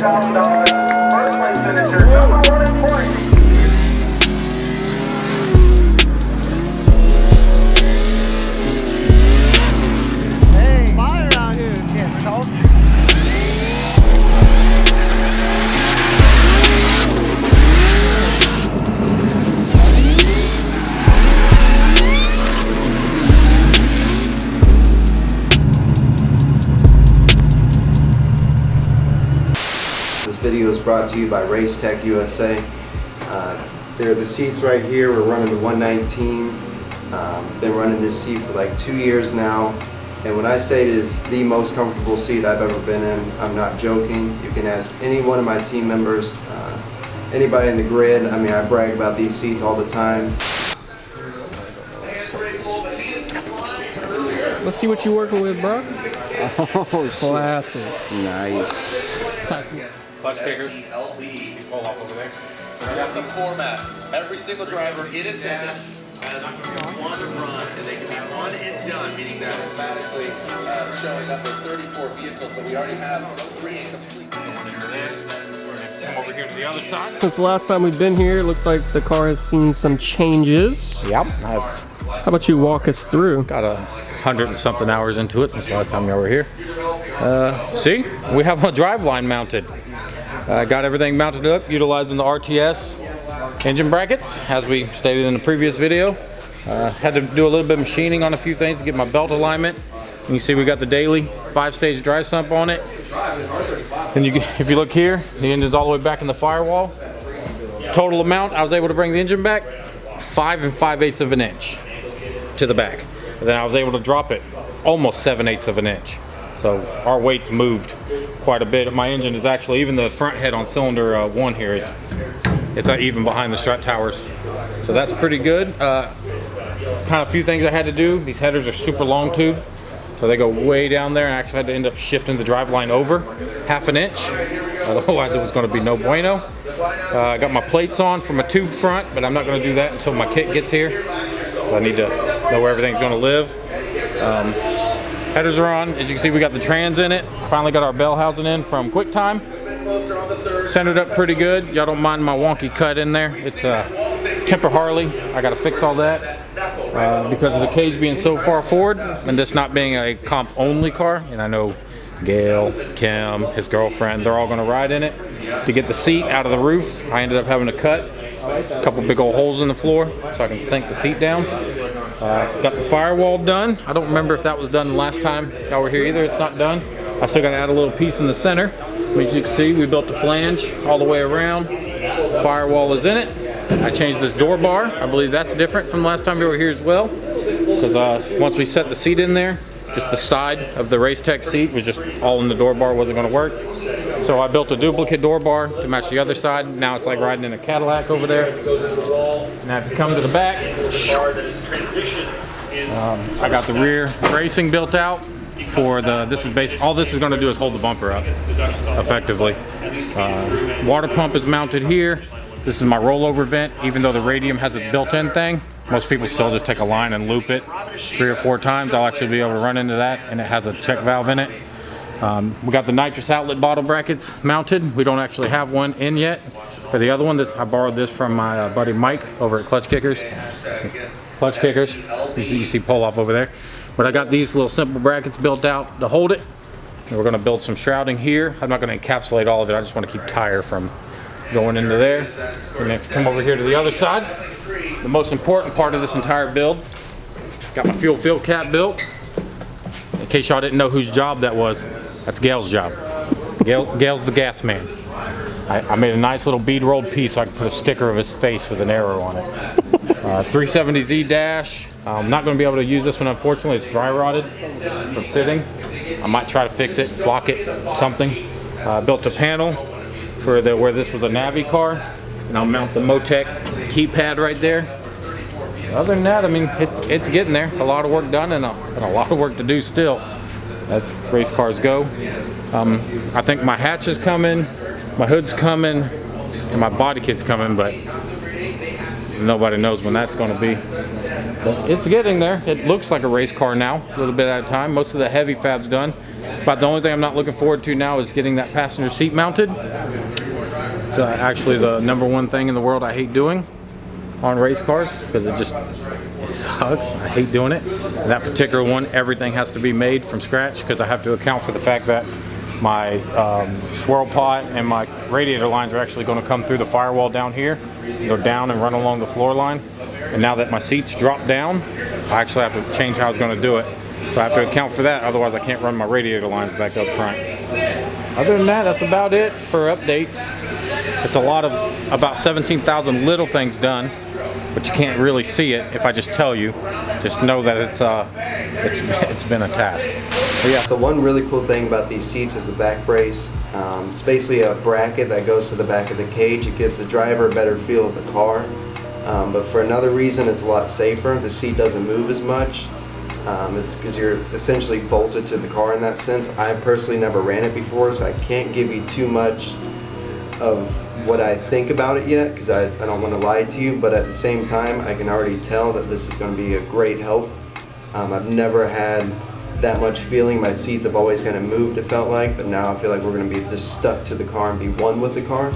$100,000. First place finisher, number 1 in point. Hey, fire out here. Can't sauce. This video is brought to you by Race Tech USA. There are the seats right here. We're running the 119. Been running this seat for like 2 years now. And when I say it is the most comfortable seat I've ever been in, I'm not joking. You can ask any one of my team members, anybody in the grid. I mean, I brag about these seats all the time. Let's see what you're working with, bro. Oh, classic. Nice. Classic. Clutch kickers. Pull off over there. We got the format. Every single driver in attendance has one run, and they can be one and done, meaning that emphatically showing up with 34 vehicles, but we already have 3 incomplete. Come over here to the other side. Since the last time we've been here, it looks like the car has seen some changes. Yep, How about you walk us through? got 100 and something hours into it since the last time you were here. See, we have a drive line mounted. Got everything mounted up utilizing the RTS engine brackets, as we stated in the previous video. Had to do a little bit of machining on a few things to get my belt alignment. And you see we got the daily 5-stage dry sump on it. Then if you look here, the engine's all the way back in the firewall. Total amount, I was able to bring the engine back 5 5/8 of an inch to the back. And then I was able to drop it almost 7/8 of an inch. So our weight's moved quite a bit. My engine is actually, even the front head on cylinder 1 here is, it's even behind the strut towers. So that's pretty good. Kind of a few things I had to do. These headers are super long tube, so they go way down there, and I actually had to end up shifting the drive line over 1/2 inch. Otherwise it was going to be no bueno. I got my plates on from a tube front, but I'm not going to do that until my kit gets here. So I need to know where everything's going to live. Headers are on. As you can see, we got the trans in it. Finally got our bell housing in from QuickTime. Centered up pretty good. Y'all don't mind my wonky cut in there. It's a Temper Harley. I got to fix all that because of the cage being so far forward and this not being a comp only car. And I know Gail, Kim, his girlfriend, they're all going to ride in it. To get the seat out of the roof, I ended up having to cut a couple big old holes in the floor so I can sink the seat down. Got the firewall done. I don't remember if that was done the last time y'all were here either. It's not done. I still got to add a little piece in the center. As you can see, we built the flange all the way around. Firewall is in it. I changed this door bar. I believe that's different from the last time we were here as well. Because once we set the seat in there, just the side of the Race Tech seat was just all in the door bar, wasn't going to work. So I built a duplicate door bar to match the other side. Now it's like riding in a Cadillac over there. Now if you come to the back, I got the rear bracing built out for the, all this is going to do is hold the bumper up effectively. Water pump is mounted here. This is my rollover vent. Even though the radium has a built-in thing, most people still just take a line and loop it 3 or 4 times. I'll actually be able to run into that, and it has a check valve in it. We got the nitrous outlet bottle brackets mounted. We don't actually have one in yet. For the other one, I borrowed this from my buddy Mike over at Clutch Kickers. Clutch Kickers, you see pull off over there. But I got these little simple brackets built out to hold it. And we're gonna build some shrouding here. I'm not gonna encapsulate all of it. I just wanna keep tire from going into there. And then come over here to the other side. The most important part of this entire build, got my fuel fill cap built. In case y'all didn't know whose job that was, that's Gail's job. Gail's the gas man. I made a nice little bead rolled piece so I could put a sticker of his face with an arrow on it. 370Z dash. I'm not going to be able to use this one, unfortunately. It's dry rotted from sitting. I might try to fix it, flock it, something. Built a panel for where this was a Navi car, and I'll mount the Motec keypad right there. Other than that, I mean, it's getting there. A lot of work done and a lot of work to do still. That's race cars go. I think my hatch is coming, my hood's coming, and my body kit's coming, but nobody knows when that's going to be. But it's getting there. It looks like a race car now, a little bit at a time. Most of the heavy fab's done. But the only thing I'm not looking forward to now is getting that passenger seat mounted. It's actually the #1 thing in the world I hate doing on race cars, because it sucks. I hate doing it. And that particular one, everything has to be made from scratch, because I have to account for the fact that my swirl pot and my radiator lines are actually going to come through the firewall down here, go down and run along the floor line. And now that my seats drop down, I actually have to change how I was going to do it. So I have to account for that, otherwise I can't run my radiator lines back up front. Other than that, that's about it for updates. It's a lot of about 17,000 little things done, but you can't really see it if I just tell you. Just know that it's been a task. Yeah, so one really cool thing about these seats is the back brace. It's basically a bracket that goes to the back of the cage. It gives the driver a better feel of the car. But for another reason, it's a lot safer. The seat doesn't move as much. It's because you're essentially bolted to the car in that sense. I personally never ran it before, so I can't give you too much of what I think about it yet, because I don't want to lie to you, but at the same time I can already tell that this is going to be a great help. I've never had that much feeling. My seats have always kind of moved, it felt like, but now I feel like we're going to be just stuck to the car and be one with the car.